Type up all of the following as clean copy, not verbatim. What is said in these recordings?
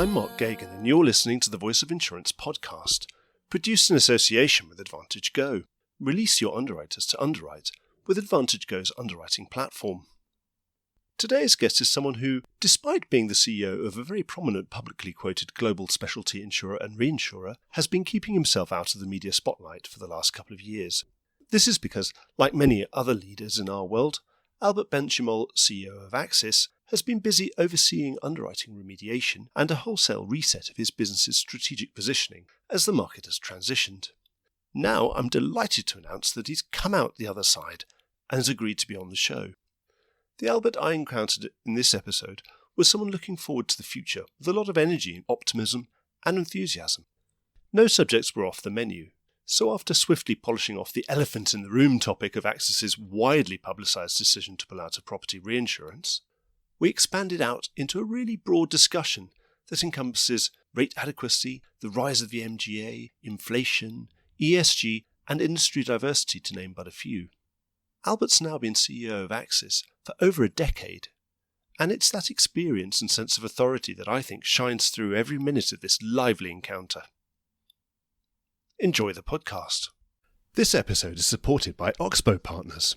I'm Mark Gagan, and you're listening to the Voice of Insurance podcast, produced in association with Advantage Go. Release your underwriters to underwrite with Advantage Go's underwriting platform. Today's guest is someone who, despite being the CEO of a very prominent publicly quoted global specialty insurer and reinsurer, has been keeping himself out of the media spotlight for the last couple of years. This is because, like many other leaders in our world, Albert Benchimol, CEO of Axis, has been busy overseeing underwriting remediation and a wholesale reset of his business's strategic positioning as the market has transitioned. Now I'm delighted to announce that he's come out the other side and has agreed to be on the show. The Albert I encountered in this episode was someone looking forward to the future with a lot of energy, optimism and enthusiasm. No subjects were off the menu, so after swiftly polishing off the elephant in the room topic of Axis's widely publicised decision to pull out of property reinsurance, we expanded out into a really broad discussion that encompasses rate adequacy, the rise of the MGA, inflation, ESG, and industry diversity, to name but a few. Albert's now been CEO of Axis for over a decade, and it's that experience and sense of authority that I think shines through every minute of this lively encounter. Enjoy the podcast. This episode is supported by Oxbow Partners.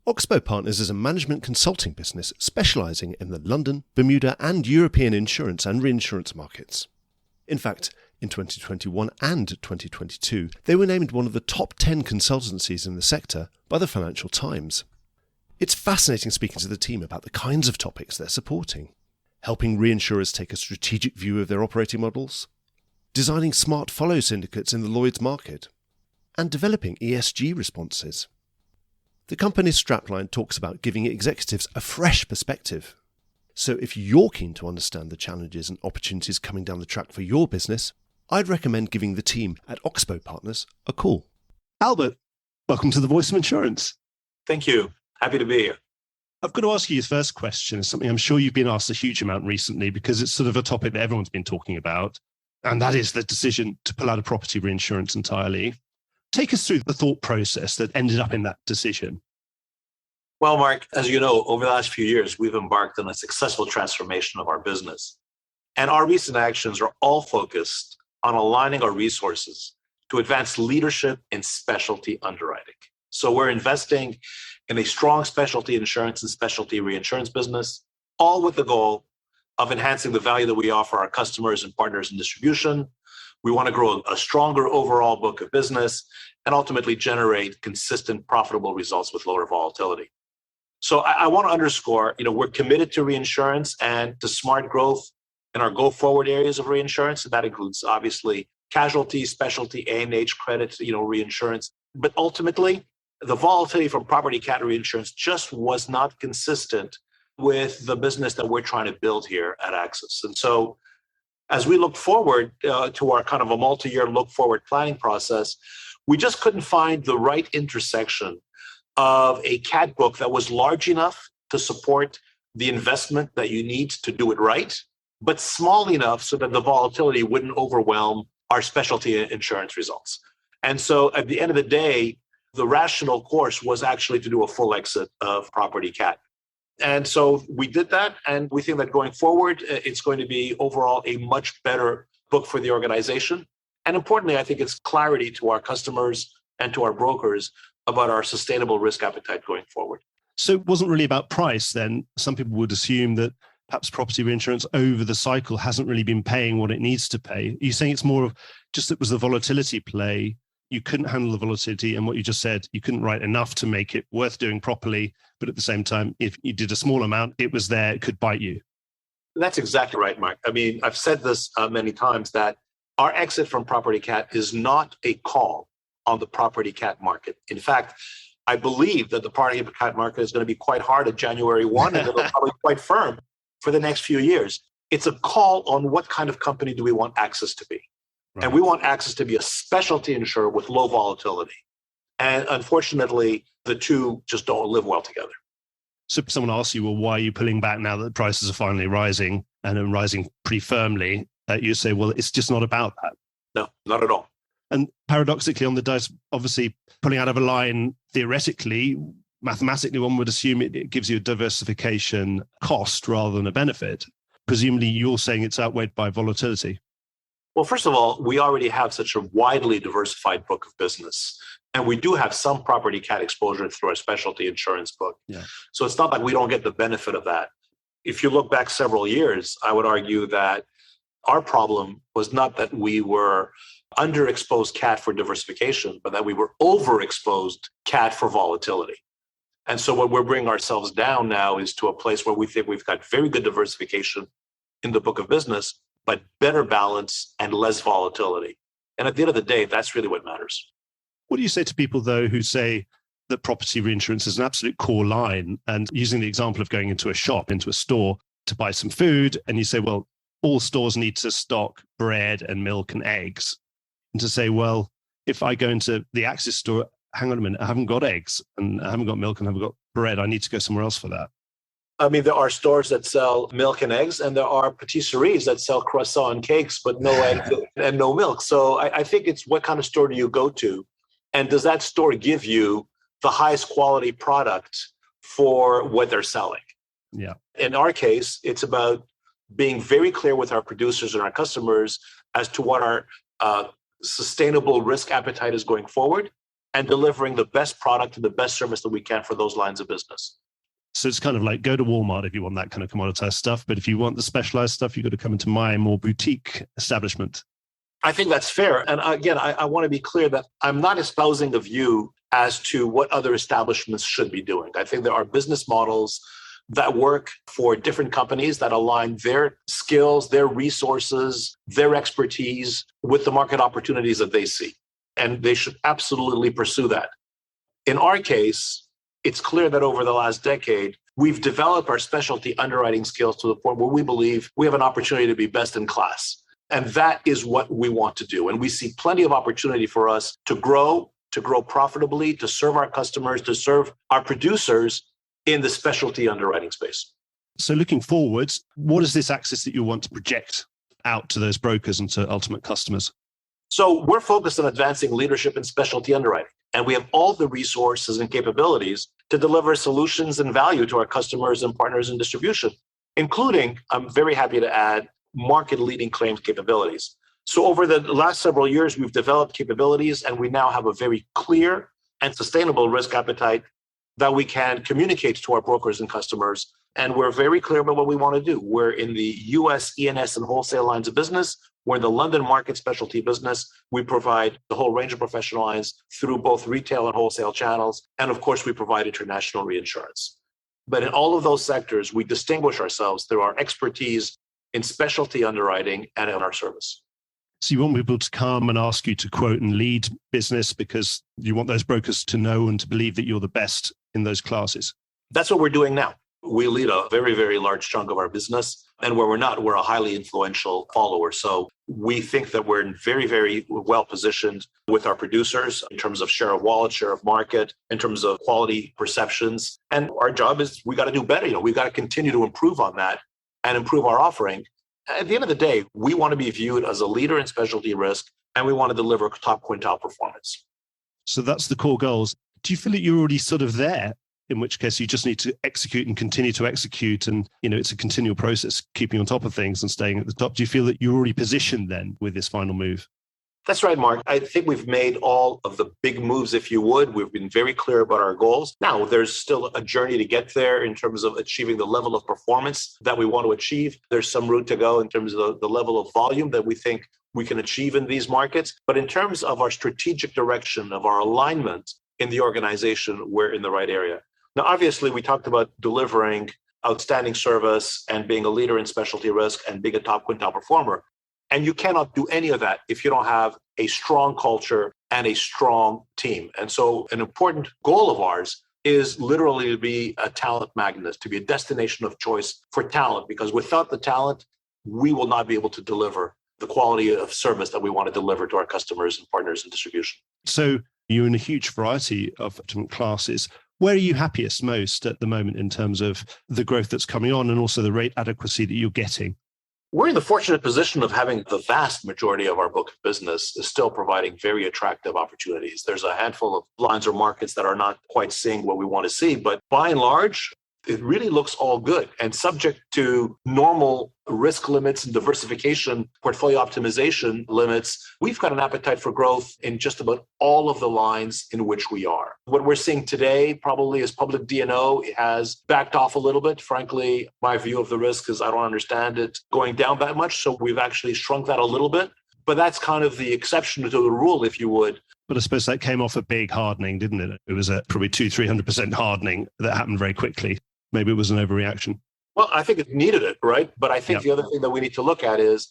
Oxbow Partners is a management consulting business specialising in the London, Bermuda and European insurance and reinsurance markets. In fact, in 2021 and 2022, they were named one of the top 10 consultancies in the sector by the Financial Times. It's fascinating speaking to the team about the kinds of topics they're supporting, helping reinsurers take a strategic view of their operating models, designing smart follow syndicates in the Lloyd's market, and developing ESG responses. The company's strapline talks about giving executives a fresh perspective. So if you're keen to understand the challenges and opportunities coming down the track for your business, I'd recommend giving the team at Oxbow Partners a call. Albert, welcome to the Voice of Insurance. Thank you. Happy to be here. I've got to ask you your first question. It's something I'm sure you've been asked a huge amount recently because it's sort of a topic that everyone's been talking about, and that is the decision to pull out of property reinsurance entirely. Take us through the thought process that ended up in that decision. Well, Mark, as you know, over the last few years, we've embarked on a successful transformation of our business. And our recent actions are all focused on aligning our resources to advance leadership in specialty underwriting. So we're investing in a strong specialty insurance and specialty reinsurance business, all with the goal of enhancing the value that we offer our customers and partners in distribution. We want to grow a stronger overall book of business and ultimately generate consistent, profitable results with lower volatility. So I want to underscore, we're committed to reinsurance and to smart growth in our go-forward areas of reinsurance. And that includes, obviously, casualty, specialty, A&H credit, reinsurance. But ultimately, the volatility from property cat reinsurance just was not consistent with the business that we're trying to build here at Axis. And so as we look forward to our kind of a multi-year look-forward planning process, we just couldn't find the right intersection of a cat book that was large enough to support the investment that you need to do it right, but small enough so that the volatility wouldn't overwhelm our specialty insurance results. And so at the end of the day, the rational course was actually to do a full exit of property cat. And so we did that, and we think that going forward, it's going to be overall a much better book for the organization. And importantly, I think it's clarity to our customers and to our brokers about our sustainable risk appetite going forward. So it wasn't really about price then. Some people would assume that perhaps property reinsurance over the cycle hasn't really been paying what it needs to pay. Are you saying it's more of just it was the volatility play? You couldn't handle the volatility, and what you just said, you couldn't write enough to make it worth doing properly. But at the same time, if you did a small amount, it was there, it could bite you. That's exactly right, Mark. I mean, I've said this many times that our exit from property cat is not a call on the property cat market. In fact, I believe that the property cat market is going to be quite hard at January 1, and it'll probably be quite firm for the next few years. It's a call on what kind of company do we want Axis to be. Right. And we want Axis to be a specialty insurer with low volatility. And unfortunately, the two just don't live well together. So if someone asks you, well, why are you pulling back now that prices are finally rising and are rising pretty firmly? You say, well, it's just not about that. No, not at all. And paradoxically, on the dice, obviously pulling out of a line, theoretically, mathematically, one would assume it gives you a diversification cost rather than a benefit. presumably you're saying it's outweighed by volatility. Well, first of all, we already have such a widely diversified book of business. And we do have some property cat exposure through our specialty insurance book. Yeah. So it's not like we don't get the benefit of that. If you look back several years, I would argue that our problem was not that we were underexposed cat for diversification, but that we were overexposed cat for volatility. And so what we're bringing ourselves down now is to a place where we think we've got very good diversification in the book of business, but better balance and less volatility. And at the end of the day, that's really what matters. What do you say to people, though, who say that property reinsurance is an absolute core line? And using the example of going into a shop, into a store to buy some food, and you say, well, all stores need to stock bread and milk and eggs. And to say, well, if I go into the Axis store, hang on a minute, I haven't got eggs and I haven't got milk and I haven't got bread. I need to go somewhere else for that. I mean, there are stores that sell milk and eggs, and there are patisseries that sell croissant and cakes, but no eggs and no milk. So I think it's what kind of store do you go to? And does that store give you the highest quality product for what they're selling? Yeah. In our case, it's about being very clear with our producers and our customers as to what our sustainable risk appetite is going forward, and delivering the best product and the best service that we can for those lines of business. So it's kind of like go to Walmart if you want that kind of commoditized stuff. But if you want the specialized stuff, you've got to come into my more boutique establishment. I think that's fair. And again, I want to be clear that I'm not espousing a view as to what other establishments should be doing. I think there are business models that work for different companies that align their skills, their resources, their expertise with the market opportunities that they see. And they should absolutely pursue that. In our case, it's clear that over the last decade, we've developed our specialty underwriting skills to the point where we believe we have an opportunity to be best in class. And that is what we want to do. And we see plenty of opportunity for us to grow profitably, to serve our customers, to serve our producers in the specialty underwriting space. So looking forwards, what is this axis that you want to project out to those brokers and to ultimate customers? So we're focused on advancing leadership in specialty underwriting. And we have all the resources and capabilities to deliver solutions and value to our customers and partners in distribution, including, I'm very happy to add, market-leading claims capabilities. So over the last several years, we've developed capabilities, and we now have a very clear and sustainable risk appetite that we can communicate to our brokers and customers. And we're very clear about what we want to do. We're in the US, E&S, and wholesale lines of business. We're in the London market specialty business. We provide the whole range of professional lines through both retail and wholesale channels. And of course, we provide international reinsurance. But in all of those sectors, we distinguish ourselves through our expertise in specialty underwriting and in our service. So you want people to come and ask you to quote and lead business because you want those brokers to know and to believe that you're the best in those classes. That's what we're doing now. We lead a very, very large chunk of our business. And where we're not, we're a highly influential follower. So we think that we're very, very well positioned with our producers in terms of share of wallet, share of market, in terms of quality perceptions. And our job is we got to do better. We've got to continue to improve on that and improve our offering. At the end of the day, we want to be viewed as a leader in specialty risk, and we want to deliver top quintile performance. So that's the core goals. Do you feel that you're already sort of there? In which case you just need to execute and continue to execute. And, it's a continual process, keeping on top of things and staying at the top. Do you feel that you're already positioned then with this final move? That's right, Mark. I think we've made all of the big moves, if you would. We've been very clear about our goals. Now, there's still a journey to get there in terms of achieving the level of performance that we want to achieve. There's some route to go in terms of the level of volume that we think we can achieve in these markets. But in terms of our strategic direction, of our alignment in the organization, we're in the right area. Now, obviously, we talked about delivering outstanding service and being a leader in specialty risk and being a top quintile performer. And you cannot do any of that if you don't have a strong culture and a strong team. And so an important goal of ours is literally to be a talent magnet, to be a destination of choice for talent, because without the talent, we will not be able to deliver the quality of service that we want to deliver to our customers and partners in distribution. So you're in a huge variety of different classes. Where are you happiest most at the moment in terms of the growth that's coming on and also the rate adequacy that you're getting? We're in the fortunate position of having the vast majority of our book of business is still providing very attractive opportunities. There's a handful of lines or markets that are not quite seeing what we want to see, but by and large, it really looks all good. And subject to normal risk limits and diversification, portfolio optimization limits, we've got an appetite for growth in just about all of the lines in which we are. What we're seeing today probably is public D&O has backed off a little bit. Frankly, my view of the risk is I don't understand it going down that much. So we've actually shrunk that a little bit. But that's kind of the exception to the rule, if you would. But I suppose that came off a big hardening, didn't it? It was a probably 200-300% hardening that happened very quickly. Maybe it was an overreaction. Well, I think it needed it, right? But I think the other thing that we need to look at is,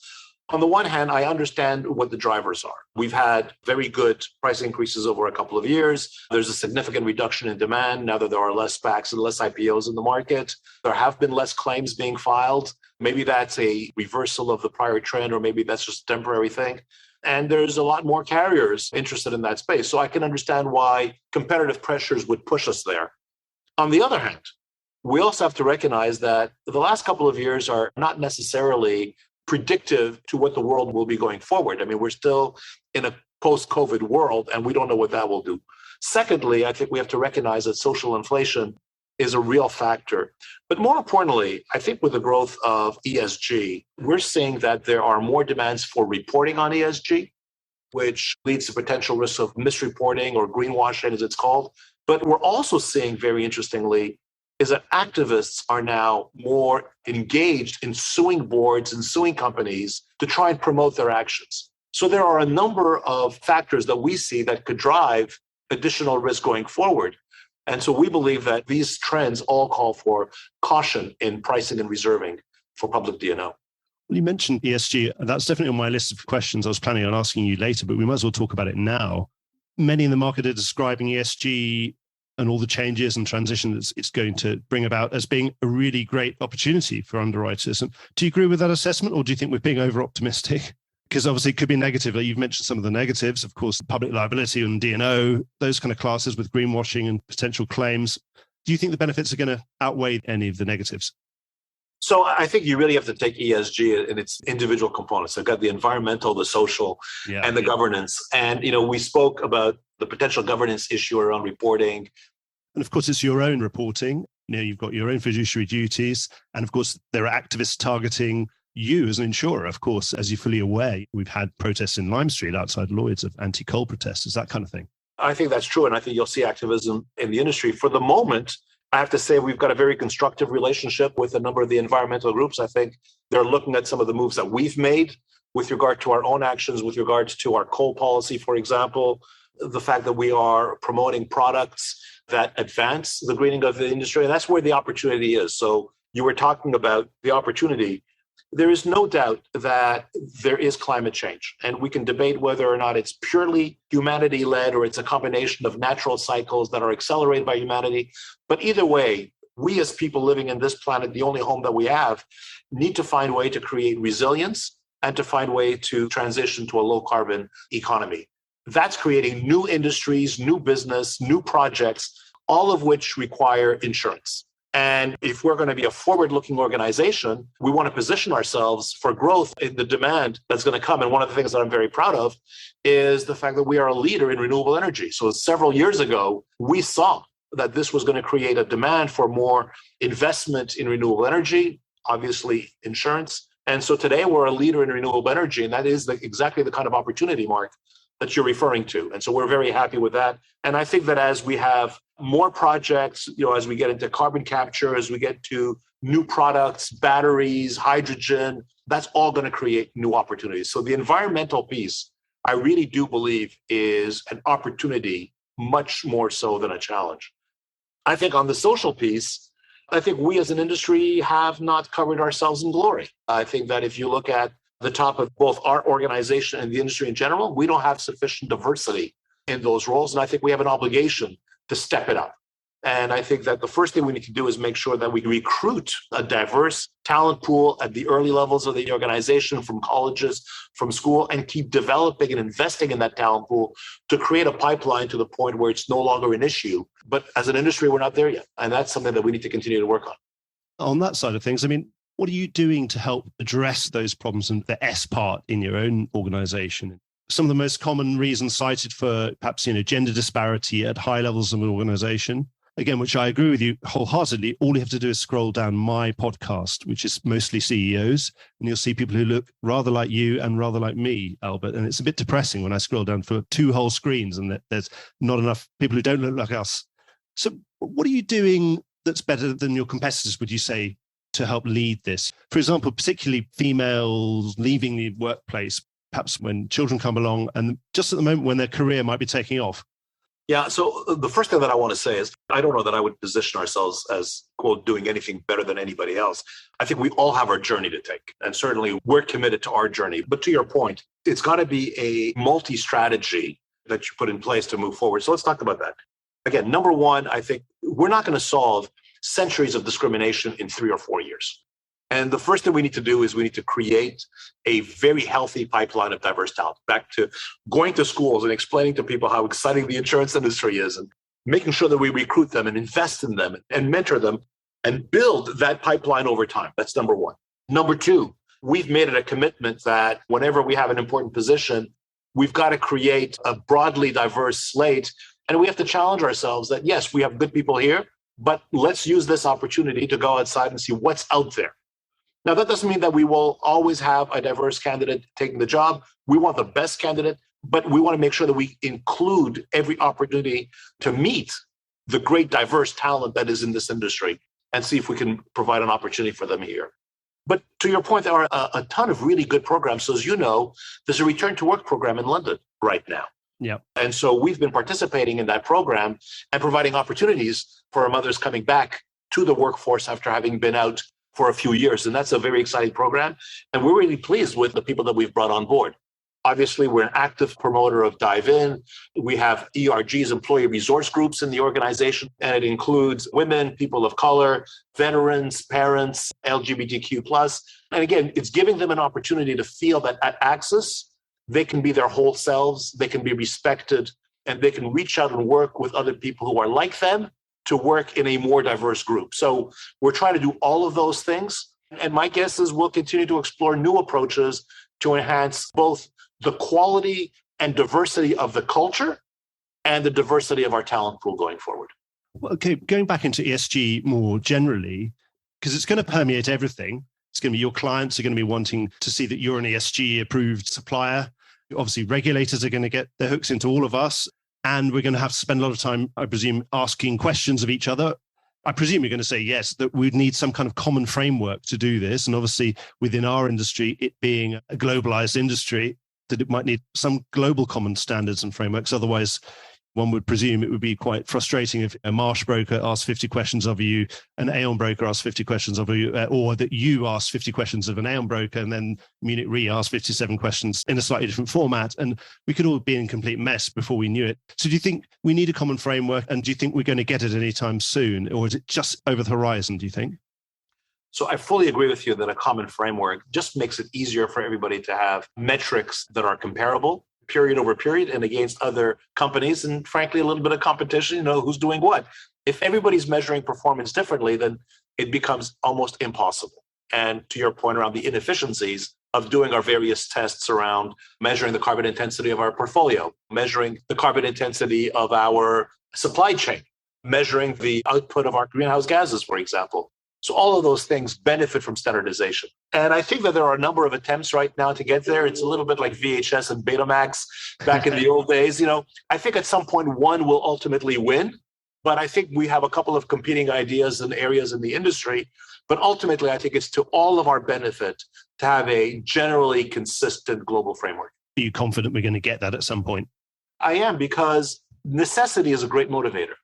on the one hand, I understand what the drivers are. We've had very good price increases over a couple of years. There's a significant reduction in demand now that there are less SPACs and less IPOs in the market. There have been less claims being filed. Maybe that's a reversal of the prior trend, or maybe that's just a temporary thing. And there's a lot more carriers interested in that space. So I can understand why competitive pressures would push us there. On the other hand, we also have to recognize that the last couple of years are not necessarily predictive to what the world will be going forward. I mean, we're still in a post-COVID world, and we don't know what that will do. Secondly, I think we have to recognize that social inflation is a real factor. But more importantly, I think with the growth of ESG, we're seeing that there are more demands for reporting on ESG, which leads to potential risks of misreporting or greenwashing, as it's called. But we're also seeing, very interestingly, is that activists are now more engaged in suing boards and suing companies to try and promote their actions. So there are a number of factors that we see that could drive additional risk going forward. And so we believe that these trends all call for caution in pricing and reserving for public D&O. Well, you mentioned ESG. That's definitely on my list of questions I was planning on asking you later, but we might as well talk about it now. Many in the market are describing ESG and all the changes and transition that it's going to bring about as being a really great opportunity for underwriters. And do you agree with that assessment, or do you think we're being over-optimistic? Because obviously it could be negative. Like you've mentioned some of the negatives, of course, public liability and D&O, those kind of classes with greenwashing and potential claims. Do you think the benefits are going to outweigh any of the negatives? So I think you really have to take ESG in its individual components. I've got the environmental, the social, and the governance. And, we spoke about the potential governance issue around reporting. And of course, it's your own reporting. You've got your own fiduciary duties. And of course, there are activists targeting you as an insurer. Of course, as you're fully aware, we've had protests in Lime Street outside Lloyd's of anti-coal protesters, that kind of thing. I think that's true. And I think you'll see activism in the industry. For the moment, I have to say we've got a very constructive relationship with a number of the environmental groups. I think they're looking at some of the moves that we've made with regard to our own actions, with regards to our coal policy, for example, the fact that we are promoting products that advance the greening of the industry. And that's where the opportunity is. So you were talking about the opportunity. There is no doubt that there is climate change, and we can debate whether or not it's purely humanity-led or it's a combination of natural cycles that are accelerated by humanity. But either way, we as people living in this planet, the only home that we have, need to find a way to create resilience and to find a way to transition to a low-carbon economy. That's creating new industries, new business, new projects, all of which require insurance. And if we're going to be a forward-looking organization, we want to position ourselves for growth in the demand that's going to come. And one of the things that I'm very proud of is the fact that we are a leader in renewable energy. So several years ago, we saw that this was going to create a demand for more investment in renewable energy, obviously insurance. And so today we're a leader in renewable energy, and that is exactly the kind of opportunity, Mark, that you're referring to. And so we're very happy with that. And I think that as we have more projects, as we get into carbon capture, as we get to new products, batteries, hydrogen, that's all going to create new opportunities. So the environmental piece, I really do believe, is an opportunity much more so than a challenge. I think on the social piece, I think we as an industry have not covered ourselves in glory. I think that if you look at the top of both our organization and the industry in general, we don't have sufficient diversity in those roles. And I think we have an obligation to step it up. And I think that the first thing we need to do is make sure that we recruit a diverse talent pool at the early levels of the organization, from colleges, from school, and keep developing and investing in that talent pool to create a pipeline to the point where it's no longer an issue. But as an industry, we're not there yet. And that's something that we need to continue to work on. On that side of things, what are you doing to help address those problems and the S part in your own organization? Some of the most common reasons cited for perhaps, gender disparity at high levels of an organization, again, which I agree with you wholeheartedly, all you have to do is scroll down my podcast, which is mostly CEOs, and you'll see people who look rather like you and rather like me, Albert. And it's a bit depressing when I scroll down for 2 whole screens and there's not enough people who don't look like us. So what are you doing that's better than your competitors, would you say, to help lead this? For example, particularly females leaving the workplace, perhaps when children come along and just at the moment when their career might be taking off. Yeah, so the first thing that I want to say is I don't know that I would position ourselves as, quote, doing anything better than anybody else. I think we all have our journey to take, and certainly we're committed to our journey. But to your point, it's got to be a multi-strategy that you put in place to move forward. So let's talk about that. Again, number one, I think we're not going to solve centuries of discrimination in 3 or 4 years. And the first thing we need to do is we need to create a very healthy pipeline of diverse talent. Back to going to schools and explaining to people how exciting the insurance industry is and making sure that we recruit them and invest in them and mentor them and build that pipeline over time. That's number one. Number two, we've made it a commitment that whenever we have an important position, we've got to create a broadly diverse slate. And we have to challenge ourselves that, yes, we have good people here, but let's use this opportunity to go outside and see what's out there. Now, that doesn't mean that we will always have a diverse candidate taking the job. We want the best candidate, but we want to make sure that we include every opportunity to meet the great diverse talent that is in this industry and see if we can provide an opportunity for them here. But to your point, there are a ton of really good programs. So as you know, there's a return to work program in London right now. Yeah. And so we've been participating in that program and providing opportunities for mothers coming back to the workforce after having been out for a few years. And that's a very exciting program. And we're really pleased with the people that we've brought on board. Obviously, we're an active promoter of Dive In. We have ERGs, employee resource groups in the organization, and it includes women, people of color, veterans, parents, LGBTQ+. And again, it's giving them an opportunity to feel that at Axis, they can be their whole selves, they can be respected, and they can reach out and work with other people who are like them to work in a more diverse group. So we're trying to do all of those things. And my guess is we'll continue to explore new approaches to enhance both the quality and diversity of the culture and the diversity of our talent pool going forward. Well, okay, going back into ESG more generally, because it's going to permeate everything. It's going to be your clients are going to be wanting to see that you're an ESG approved supplier. Obviously, regulators are going to get their hooks into all of us. And we're going to have to spend a lot of time, I presume, asking questions of each other. I presume you're going to say, yes, that we'd need some kind of common framework to do this. And obviously, within our industry, it being a globalized industry, that it might need some global common standards and frameworks. Otherwise, one would presume it would be quite frustrating if a Marsh broker asks 50 questions of you, an Aon broker asks 50 questions of you, or that you ask 50 questions of an Aon broker, and then Munich Re asks 57 questions in a slightly different format. And we could all be in complete mess before we knew it. So do you think we need a common framework? And do you think we're going to get it anytime soon? Or is it just over the horizon, do you think? So I fully agree with you that a common framework just makes it easier for everybody to have metrics that are comparable, period over period, and against other companies, and frankly, a little bit of competition, who's doing what. If everybody's measuring performance differently, then it becomes almost impossible. And to your point around the inefficiencies of doing our various tests around measuring the carbon intensity of our portfolio, measuring the carbon intensity of our supply chain, measuring the output of our greenhouse gases, for example. So all of those things benefit from standardization. And I think that there are a number of attempts right now to get there. It's a little bit like VHS and Betamax back in the old days. I think at some point one will ultimately win, but I think we have a couple of competing ideas and areas in the industry. But ultimately, I think it's to all of our benefit to have a generally consistent global framework. Are you confident we're going to get that at some point? I am, because necessity is a great motivator.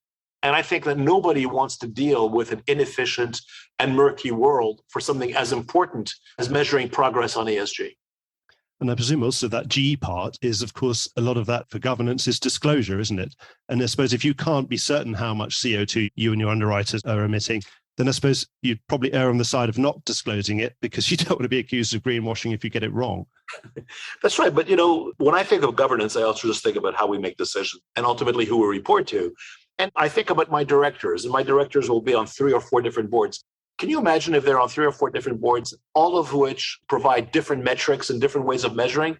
And I think that nobody wants to deal with an inefficient and murky world for something as important as measuring progress on ESG. And I presume also that G part is, of course, a lot of that for governance is disclosure, isn't it? And I suppose if you can't be certain how much CO2 you and your underwriters are emitting, then I suppose you'd probably err on the side of not disclosing it because you don't want to be accused of greenwashing if you get it wrong. That's right. But, when I think of governance, I also just think about how we make decisions and ultimately who we report to. And I think about my directors, and my directors will be on 3 or 4 different boards. Can you imagine if they're on 3 or 4 different boards, all of which provide different metrics and different ways of measuring?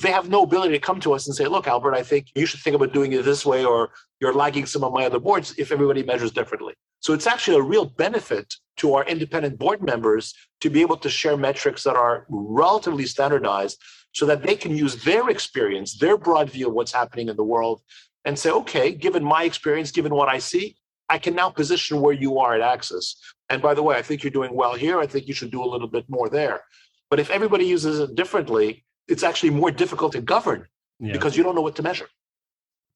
they have no ability to come to us and say, look, Albert, I think you should think about doing it this way, or you're lagging some of my other boards if everybody measures differently. So it's actually a real benefit to our independent board members to be able to share metrics that are relatively standardized so that they can use their experience, their broad view of what's happening in the world and say, okay, given my experience, given what I see, I can now position where you are at Axis. And by the way, I think you're doing well here. I think you should do a little bit more there. But if everybody uses it differently, it's actually more difficult to govern because you don't know what to measure.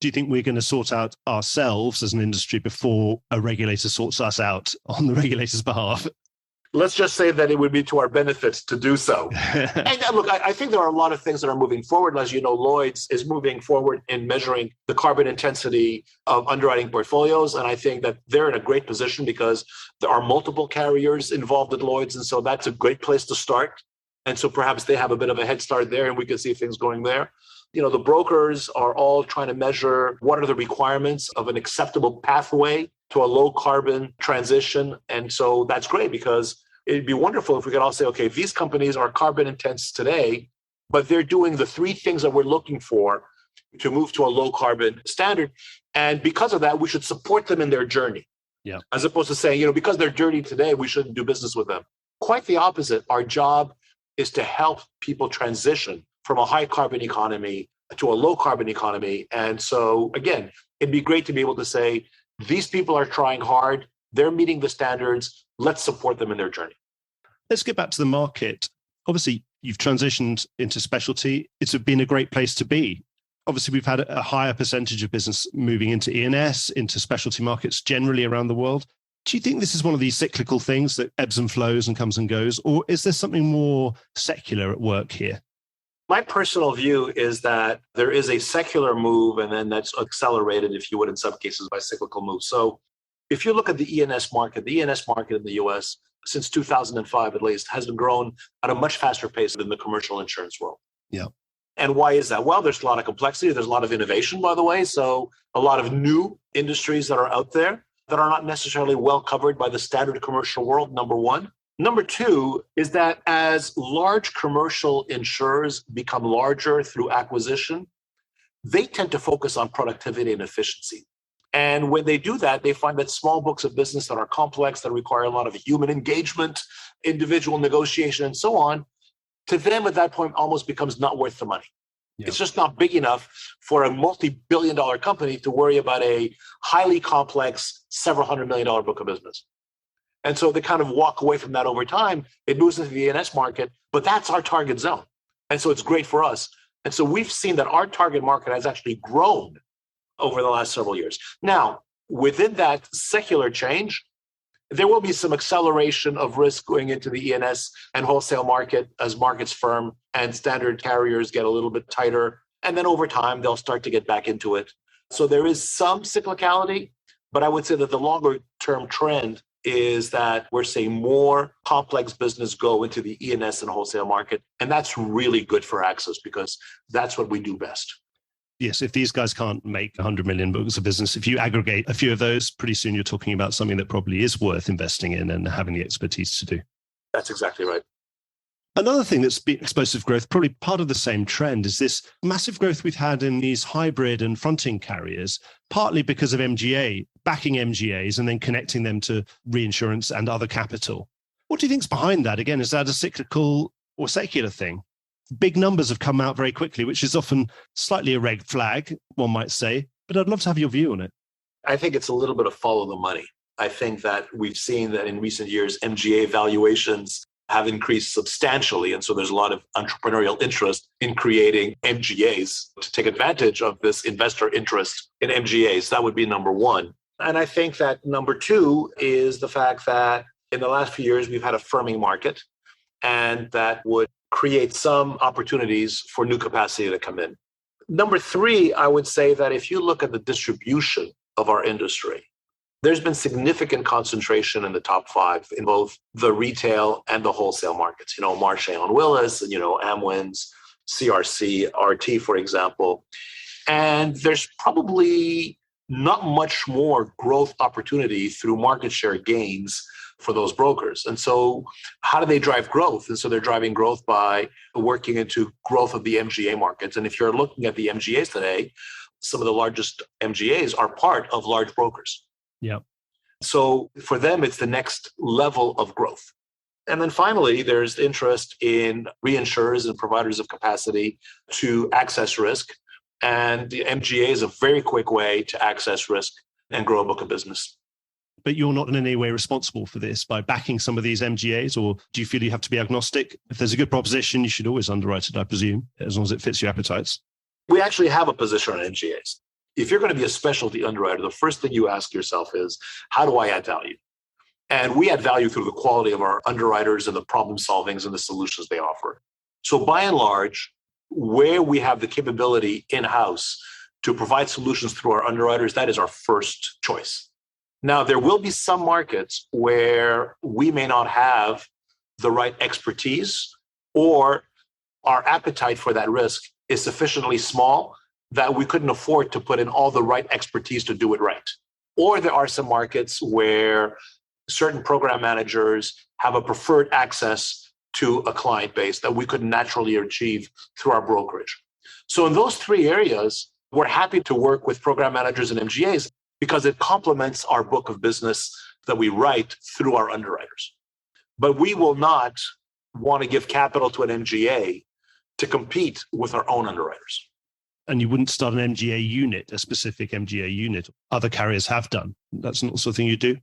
Do you think we're going to sort out ourselves as an industry before a regulator sorts us out on the regulator's behalf? Let's just say that it would be to our benefit to do so. And look, I think there are a lot of things that are moving forward. As you know, Lloyd's is moving forward in measuring the carbon intensity of underwriting portfolios. And I think that they're in a great position because there are multiple carriers involved at Lloyd's. And so that's a great place to start. And so perhaps they have a bit of a head start there and we can see things going there. You know, the brokers are all trying to measure what are the requirements of an acceptable pathway to a low carbon transition. And so that's great because it'd be wonderful if we could all say, okay, these companies are carbon intense today, but they're doing the three things that we're looking for to move to a low carbon standard. And because of that, we should support them in their journey. Yeah. As opposed to saying, you know, because they're dirty today, we shouldn't do business with them. Quite the opposite. Our job is to help people transition from a high carbon economy to a low carbon economy. And so, again, it'd be great to be able to say, these people are trying hard, they're meeting the standards, let's support them in their journey. Let's get back to the market. Obviously, you've transitioned into specialty. It's been a great place to be. Obviously, we've had a higher percentage of business moving into E&S, into specialty markets generally around the world. Do you think this is one of these cyclical things that ebbs and flows and comes and goes, or is there something more secular at work here? My personal view is that there is a secular move, and then that's accelerated, if you would, in some cases by cyclical moves. So if you look at the E&S market in the US, since 2005 at least, has grown at a much faster pace than the commercial insurance world. Yeah. And why is that? Well, there's a lot of complexity. There's a lot of innovation, by the way. So a lot of new industries that are out there that are not necessarily well covered by the standard commercial world, number one. Number two is that as large commercial insurers become larger through acquisition, they tend to focus on productivity and efficiency. And when they do that, they find that small books of business that are complex, that require a lot of human engagement, individual negotiation, and so on, to them at that point almost becomes not worth the money. Yeah. It's just not big enough for a multi-billion-dollar company to worry about a highly complex, several $100 million book of business. And so they kind of walk away from that over time. It moves into the E&S market, but that's our target zone. And so it's great for us. And so we've seen that our target market has actually grown over the last several years. Now, within that secular change, there will be some acceleration of risk going into the E&S and wholesale market as markets firm and standard carriers get a little bit tighter. And then over time, they'll start to get back into it. So there is some cyclicality, but I would say that the longer term trend is that we're seeing more complex business go into the E&S and wholesale market. And that's really good for Axis because that's what we do best. Yes, if these guys can't make 100 million books of business, if you aggregate a few of those, pretty soon you're talking about something that probably is worth investing in and having the expertise to do. That's exactly right. Another thing that's been explosive growth, probably part of the same trend, is this massive growth we've had in these hybrid and fronting carriers, partly because of MGA, backing MGAs and then connecting them to reinsurance and other capital. What do you think's behind that? Again, is that a cyclical or secular thing? Big numbers have come out very quickly, which is often slightly a red flag, one might say, but I'd love to have your view on it. I think it's a little bit of follow the money. I think that we've seen that in recent years, MGA valuations have increased substantially. And so there's a lot of entrepreneurial interest in creating MGAs to take advantage of this investor interest in MGAs. That would be number one. And I think that number two is the fact that in the last few years, we've had a firming market, and that would create some opportunities for new capacity to come in. Number three, I would say that if you look at the distribution of our industry, there's been significant concentration in the top five in both the retail and the wholesale markets. You know, Marsh & Willis, and, you know, Amwins, CRC, RT, for example. And there's probably not much more growth opportunity through market share gains for those brokers. And so how do they drive growth? And so they're driving growth by working into growth of the MGA markets. And if you're looking at the MGAs today, some of the largest MGAs are part of large brokers. Yeah. So for them, it's the next level of growth. And then finally, there's interest in reinsurers and providers of capacity to access risk. And the MGA is a very quick way to access risk and grow a book of business. But you're not in any way responsible for this by backing some of these MGAs, or do you feel you have to be agnostic? If there's a good proposition, you should always underwrite it, I presume, as long as it fits your appetites. We actually have a position on MGAs. If you're going to be a specialty underwriter, the first thing you ask yourself is, how do I add value? And we add value through the quality of our underwriters and the problem solvings and the solutions they offer. So by and large, where we have the capability in-house to provide solutions through our underwriters, that is our first choice. Now, there will be some markets where we may not have the right expertise, or our appetite for that risk is sufficiently small that we couldn't afford to put in all the right expertise to do it right. Or there are some markets where certain program managers have a preferred access to a client base that we could naturally achieve through our brokerage. So in those three areas, we're happy to work with program managers and MGAs because it complements our book of business that we write through our underwriters. But we will not want to give capital to an MGA to compete with our own underwriters. And you wouldn't start an MGA unit, a specific MGA unit. Other carriers have done. That's not the sort of thing you do?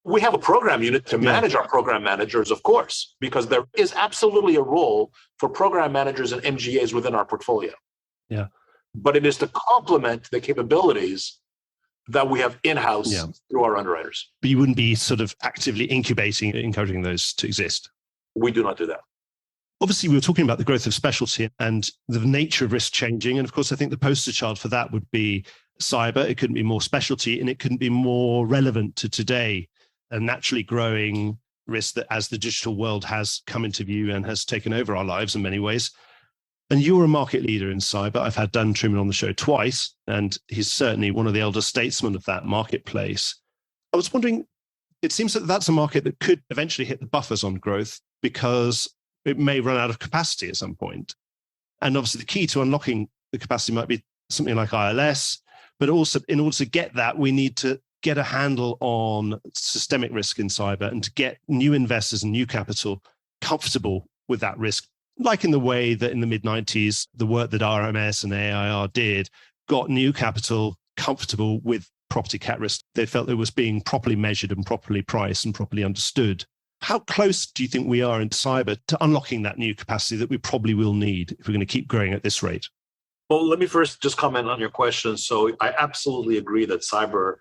We have a program unit to manage our program managers, of course, because there is absolutely a role for program managers and MGAs within our portfolio. Yeah. But it is to complement the capabilities that we have in-house through our underwriters. But you wouldn't be sort of actively incubating, encouraging those to exist? We do not do that. Obviously, we were talking about the growth of specialty and the nature of risk changing. And of course, I think the poster child for that would be cyber. It couldn't be more specialty, and it couldn't be more relevant to today. A naturally growing risk that as the digital world has come into view and has taken over our lives in many ways. And you're a market leader in cyber. I've had Dan Truman on the show twice, and he's certainly one of the elder statesmen of that marketplace. I was wondering, it seems that that's a market that could eventually hit the buffers on growth because it may run out of capacity at some point. And obviously the key to unlocking the capacity might be something like ILS, but also in order to get that, we need to get a handle on systemic risk in cyber and to get new investors and new capital comfortable with that risk. Like in the way that in the mid-90s, the work that RMS and AIR did got new capital comfortable with property cat risk. They felt it was being properly measured and properly priced and properly understood. How close do you think we are in cyber to unlocking that new capacity that we probably will need if we're going to keep growing at this rate? Well, let me first just comment on your question. So I absolutely agree that cyber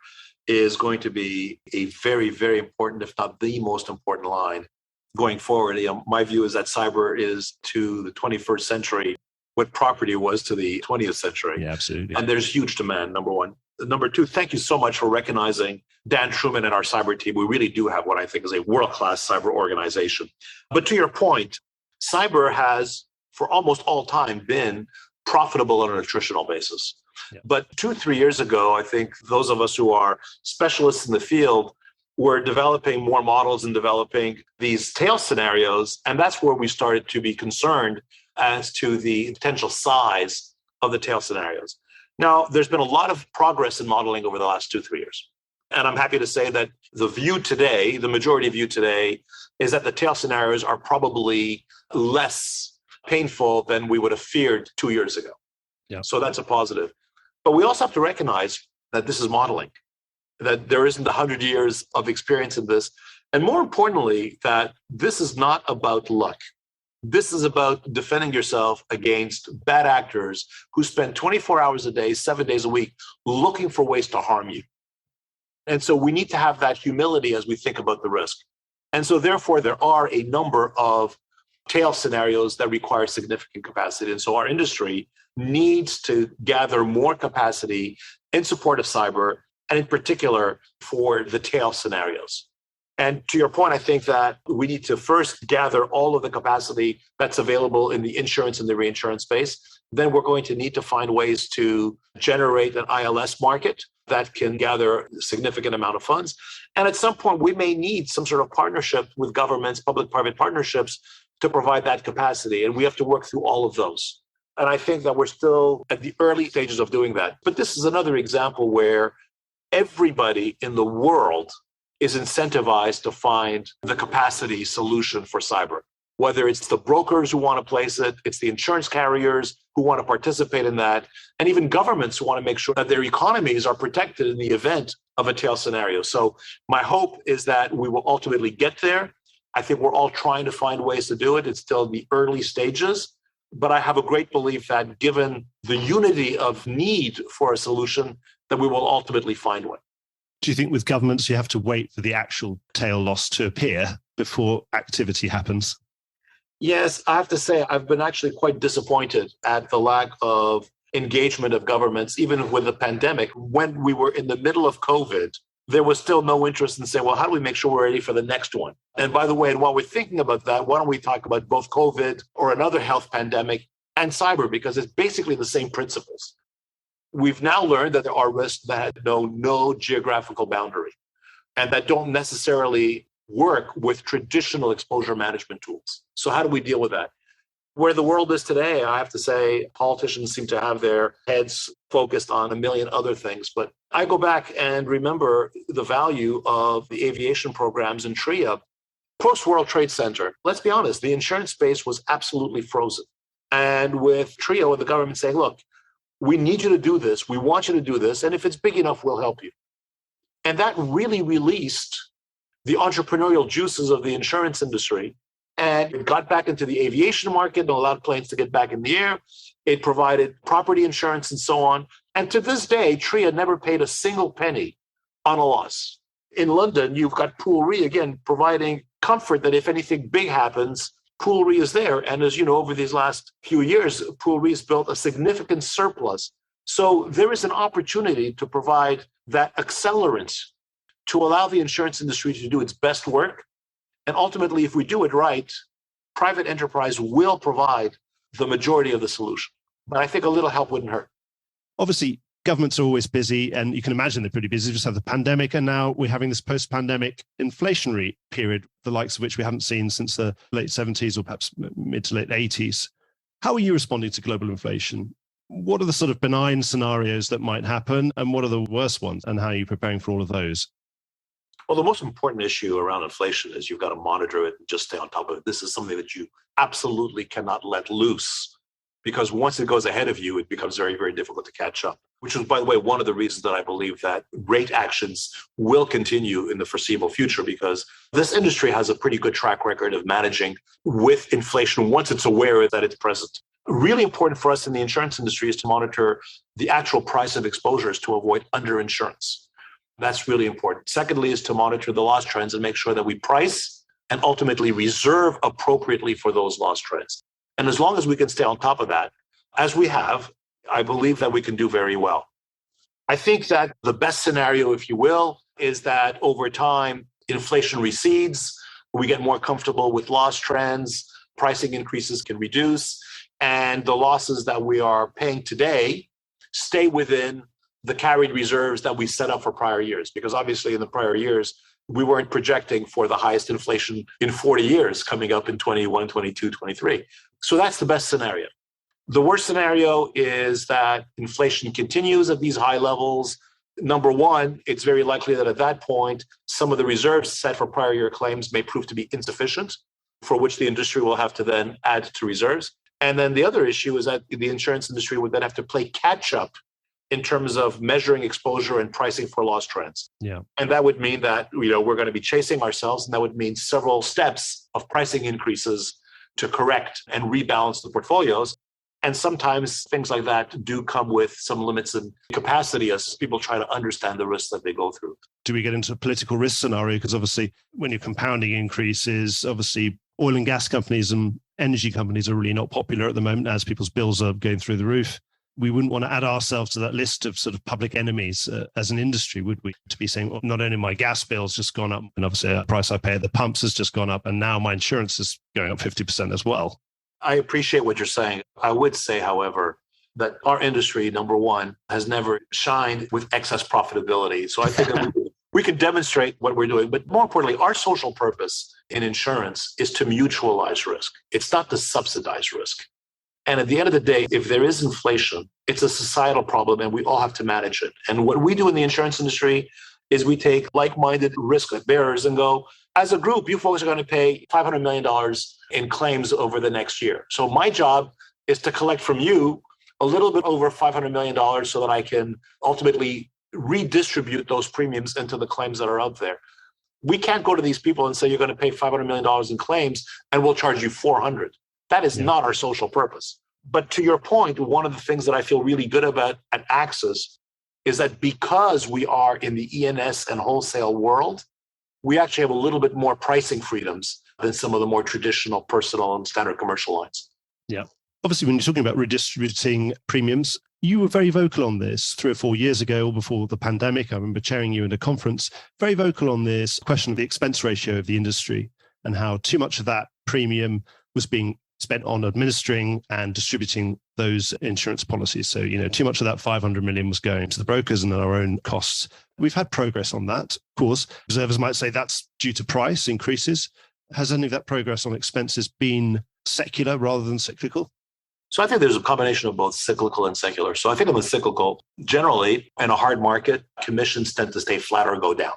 is going to be a very, very important, if not the most important line going forward. My view is that cyber is to the 21st century what property was to the 20th century. Yeah, absolutely. And there's huge demand, number one. Number two, thank you so much for recognizing Dan Truman and our cyber team. We really do have what I think is a world-class cyber organization. But to your point, cyber has, for almost all time, been profitable on an attritional basis. Yeah. But 2-3 years ago, I think those of us who are specialists in the field were developing more models and developing these tail scenarios. And that's where we started to be concerned as to the potential size of the tail scenarios. Now, there's been a lot of progress in modeling over the last 2-3 years. And I'm happy to say that the view today, the majority view today, is that the tail scenarios are probably less painful than we would have feared 2 years ago. Yeah. So that's a positive. But we also have to recognize that this is modeling, that there isn't 100 years of experience in this. And more importantly, that this is not about luck. This is about defending yourself against bad actors who spend 24 hours a day, 7 days a week, looking for ways to harm you. And so we need to have that humility as we think about the risk. And so therefore, there are a number of tail scenarios that require significant capacity. And so our industry needs to gather more capacity in support of cyber, and in particular for the tail scenarios. And to your point, I think that we need to first gather all of the capacity that's available in the insurance and the reinsurance space. Then we're going to need to find ways to generate an ILS market that can gather a significant amount of funds. And at some point, we may need some sort of partnership with governments, public-private partnerships, to provide that capacity. And we have to work through all of those. And I think that we're still at the early stages of doing that. But this is another example where everybody in the world is incentivized to find the capacity solution for cyber. Whether it's the brokers who want to place it, it's the insurance carriers who want to participate in that, and even governments who want to make sure that their economies are protected in the event of a tail scenario. So my hope is that we will ultimately get there. I think we're all trying to find ways to do it. It's still in the early stages, but I have a great belief that given the unity of need for a solution, that we will ultimately find one. Do you think with governments you have to wait for the actual tail loss to appear before activity happens? Yes, I have to say I've been actually quite disappointed at the lack of engagement of governments, even with the pandemic. When we were in the middle of COVID, there was still no interest in saying, well, how do we make sure we're ready for the next one? And by the way, and while we're thinking about that, why don't we talk about both COVID or another health pandemic and cyber, because it's basically the same principles. We've now learned that there are risks that know no geographical boundary and that don't necessarily work with traditional exposure management tools. So how do we deal with that? Where the world is today, I have to say, politicians seem to have their heads focused on a million other things. But I go back and remember the value of the aviation programs in TRIA. Post-World Trade Center, let's be honest, the insurance space was absolutely frozen. And with TRIA, the government saying, look, we need you to do this. We want you to do this. And if it's big enough, we'll help you. And that really released the entrepreneurial juices of the insurance industry. And it got back into the aviation market and allowed planes to get back in the air. It provided property insurance and so on. And to this day, TRIA never paid a single penny on a loss. In London, you've got Pool Re, again, providing comfort that if anything big happens, Pool Re is there. And as you know, over these last few years, Pool Re has built a significant surplus. So there is an opportunity to provide that accelerant to allow the insurance industry to do its best work. And ultimately, if we do it right, private enterprise will provide the majority of the solution. But I think a little help wouldn't hurt. Obviously, governments are always busy, and you can imagine they're pretty busy. We just have the pandemic, and now we're having this post-pandemic inflationary period, the likes of which we haven't seen since the late 70s or perhaps mid to late 80s. How are you responding to global inflation? What are the sort of benign scenarios that might happen, and what are the worst ones, and how are you preparing for all of those? Well, the most important issue around inflation is you've got to monitor it and just stay on top of it. This is something that you absolutely cannot let loose, because once it goes ahead of you, it becomes very, very difficult to catch up, which is, by the way, one of the reasons that I believe that rate actions will continue in the foreseeable future, because this industry has a pretty good track record of managing with inflation once it's aware that it's present. Really important for us in the insurance industry is to monitor the actual price of exposures to avoid underinsurance. That's really important. Secondly, is to monitor the loss trends and make sure that we price and ultimately reserve appropriately for those loss trends. And as long as we can stay on top of that, as we have, I believe that we can do very well. I think that the best scenario, if you will, is that over time, inflation recedes, we get more comfortable with loss trends, pricing increases can reduce, and the losses that we are paying today stay within the carried reserves that we set up for prior years. Because obviously in the prior years, we weren't projecting for the highest inflation in 40 years coming up in 21, 22, 23. So that's the best scenario. The worst scenario is that inflation continues at these high levels. Number one, it's very likely that at that point, some of the reserves set for prior year claims may prove to be insufficient, for which the industry will have to then add to reserves. And then the other issue is that the insurance industry would then have to play catch up in terms of measuring exposure and pricing for loss trends. Yeah. And that would mean that, we're going to be chasing ourselves, and that would mean several steps of pricing increases to correct and rebalance the portfolios. And sometimes things like that do come with some limits in capacity as people try to understand the risks that they go through. Do we get into a political risk scenario? Because obviously when you're compounding increases, obviously oil and gas companies and energy companies are really not popular at the moment as people's bills are going through the roof. we wouldn't want to add ourselves to that list of sort of public enemies as an industry, would we? To be saying, well, not only my gas bill's just gone up, and obviously the price I pay at the pumps has just gone up, and now my insurance is going up 50% as well. I appreciate what you're saying. I would say, however, that our industry, number one, has never shined with excess profitability. So I think that we can demonstrate what we're doing. But more importantly, our social purpose in insurance is to mutualize risk. It's not to subsidize risk. And at the end of the day, if there is inflation, it's a societal problem and we all have to manage it. And what we do in the insurance industry is we take like-minded risk bearers and go, as a group, you folks are going to pay $500 million in claims over the next year. So my job is to collect from you a little bit over $500 million so that I can ultimately redistribute those premiums into the claims that are out there. We can't go to these people and say, you're going to pay $500 million in claims and we'll charge you 400. That is not our social purpose. But to your point, one of the things that I feel really good about at Axis is that because we are in the E&S and wholesale world, we actually have a little bit more pricing freedoms than some of the more traditional personal and standard commercial lines. Yeah. Obviously, when you're talking about redistributing premiums, you were very vocal on this 3 or 4 years ago, or before the pandemic. I remember chairing you in a conference, very vocal on this question of the expense ratio of the industry and how too much of that premium was being spent on administering and distributing those insurance policies. So, too much of that 500 million was going to the brokers and our own costs. We've had progress on that. Of course, observers might say that's due to price increases. Has any of that progress on expenses been secular rather than cyclical? So I think there's a combination of both cyclical and secular. So I think on the cyclical, generally in a hard market, commissions tend to stay flat or go down.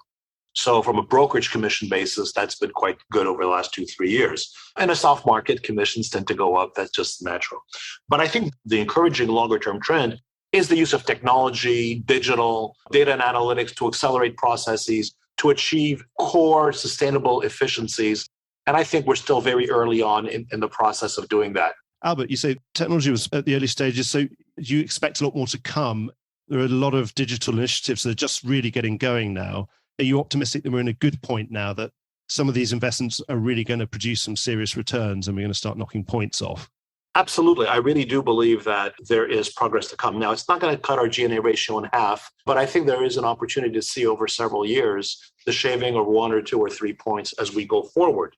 So from a brokerage commission basis, that's been quite good over the last 2-3 years. In a soft market, commissions tend to go up. That's just natural. But I think the encouraging longer term trend is the use of technology, digital, data and analytics to accelerate processes, to achieve core sustainable efficiencies. And I think we're still very early on in the process of doing that. Albert, you say technology was at the early stages, so you expect a lot more to come. There are a lot of digital initiatives that are just really getting going now. Are you optimistic that we're in a good point now, that some of these investments are really going to produce some serious returns and we're going to start knocking points off? Absolutely. I really do believe that there is progress to come. Now, it's not going to cut our G&A ratio in half, but I think there is an opportunity to see over several years the shaving of 1 or 2 or 3 points as we go forward.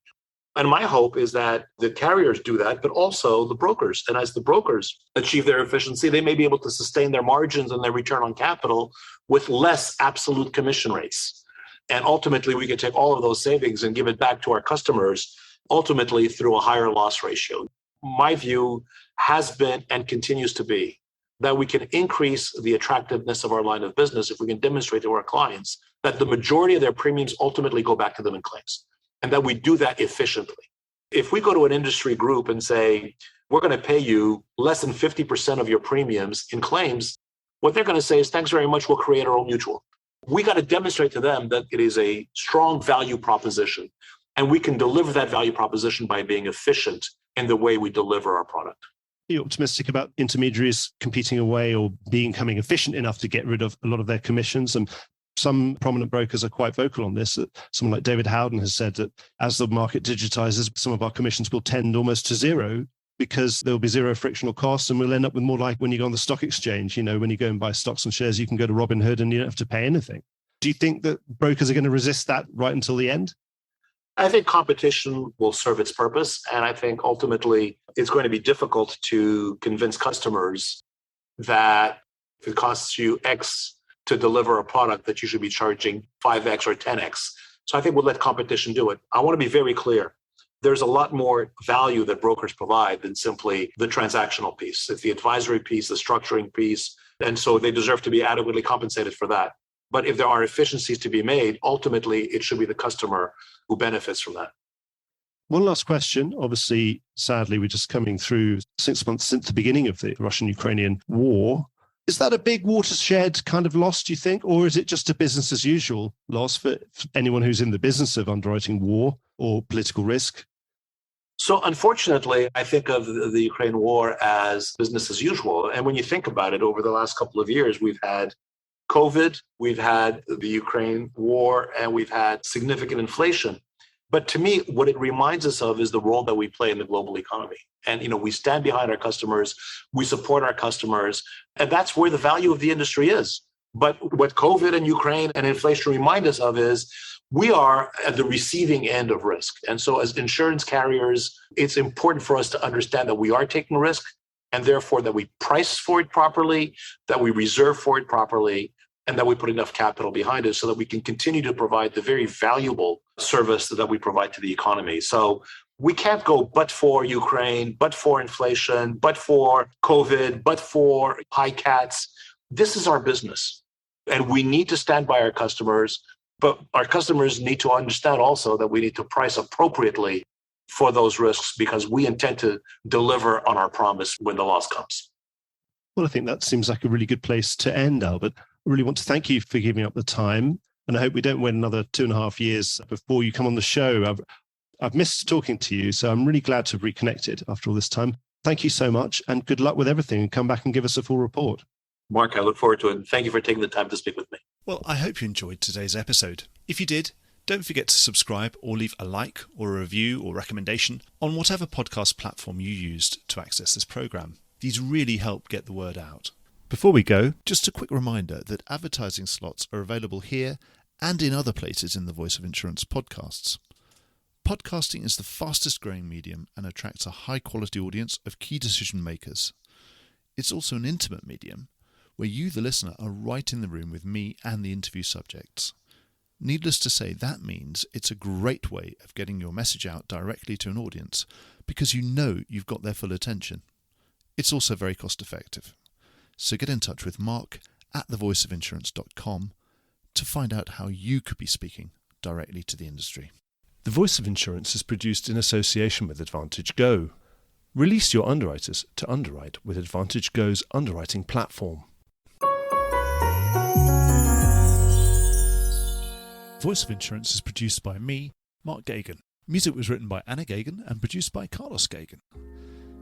And my hope is that the carriers do that, but also the brokers. And as the brokers achieve their efficiency, they may be able to sustain their margins and their return on capital with less absolute commission rates. And ultimately, we can take all of those savings and give it back to our customers, ultimately through a higher loss ratio. My view has been and continues to be that we can increase the attractiveness of our line of business if we can demonstrate to our clients that the majority of their premiums ultimately go back to them in claims, and that we do that efficiently. If we go to an industry group and say, we're going to pay you less than 50% of your premiums in claims, what they're going to say is, thanks very much, we'll create our own mutual. We got to demonstrate to them that it is a strong value proposition, and we can deliver that value proposition by being efficient in the way we deliver our product. Are you optimistic about intermediaries competing away or becoming efficient enough to get rid of a lot of their commissions? And some prominent brokers are quite vocal on this. Someone like David Howden has said that as the market digitizes, some of our commissions will tend almost to zero because there'll be zero frictional costs, and we'll end up with more like when you go on the stock exchange. When you go and buy stocks and shares, you can go to Robinhood and you don't have to pay anything. Do you think that brokers are going to resist that right until the end? I think competition will serve its purpose. And I think ultimately it's going to be difficult to convince customers that if it costs you X to deliver a product, that you should be charging 5X or 10X. So I think we'll let competition do it. I want to be very clear. There's a lot more value that brokers provide than simply the transactional piece. It's the advisory piece, the structuring piece. And so they deserve to be adequately compensated for that. But if there are efficiencies to be made, ultimately it should be the customer who benefits from that. One last question. Obviously, sadly, we're just coming through 6 months since the beginning of the Russian-Ukrainian war. Is that a big watershed kind of loss, do you think? Or is it just a business as usual loss for anyone who's in the business of underwriting war or political risk? So unfortunately, I think of the Ukraine war as business as usual. And when you think about it, over the last couple of years, we've had COVID, we've had the Ukraine war, and we've had significant inflation. But to me, what it reminds us of is the role that we play in the global economy. And, we stand behind our customers, we support our customers, and that's where the value of the industry is. But what COVID and Ukraine and inflation remind us of is we are at the receiving end of risk. And so as insurance carriers, it's important for us to understand that we are taking risk, and therefore that we price for it properly, that we reserve for it properly, and that we put enough capital behind it so that we can continue to provide the very valuable service that we provide to the economy. So we can't go but for Ukraine, but for inflation, but for COVID, but for high cats. This is our business. And we need to stand by our customers, but our customers need to understand also that we need to price appropriately for those risks because we intend to deliver on our promise when the loss comes. Well, I think that seems like a really good place to end, Albert. I really want to thank you for giving up the time. And I hope we don't wait another 2.5 years before you come on the show. I've missed talking to you, so I'm really glad to have reconnected after all this time. Thank you so much, and good luck with everything. And come back and give us a full report. Mark, I look forward to it. Thank you for taking the time to speak with me. Well, I hope you enjoyed today's episode. If you did, don't forget to subscribe or leave a like or a review or recommendation on whatever podcast platform you used to access this program. These really help get the word out. Before we go, just a quick reminder that advertising slots are available here and in other places in the Voice of Insurance podcasts. Podcasting is the fastest growing medium and attracts a high quality audience of key decision makers. It's also an intimate medium where you, the listener, are right in the room with me and the interview subjects. Needless to say, that means it's a great way of getting your message out directly to an audience because you know you've got their full attention. It's also very cost effective. So get in touch with Mark at thevoiceofinsurance.com to find out how you could be speaking directly to the industry. The Voice of Insurance is produced in association with Advantage Go. Release your underwriters to underwrite with Advantage Go's underwriting platform. Voice of Insurance is produced by me, Mark Gagan. Music was written by Anna Gagan and produced by Carlos Gagan.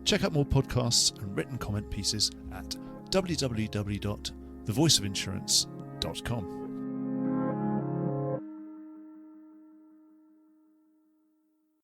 Check out more podcasts and written comment pieces at www.thevoiceofinsurance.com.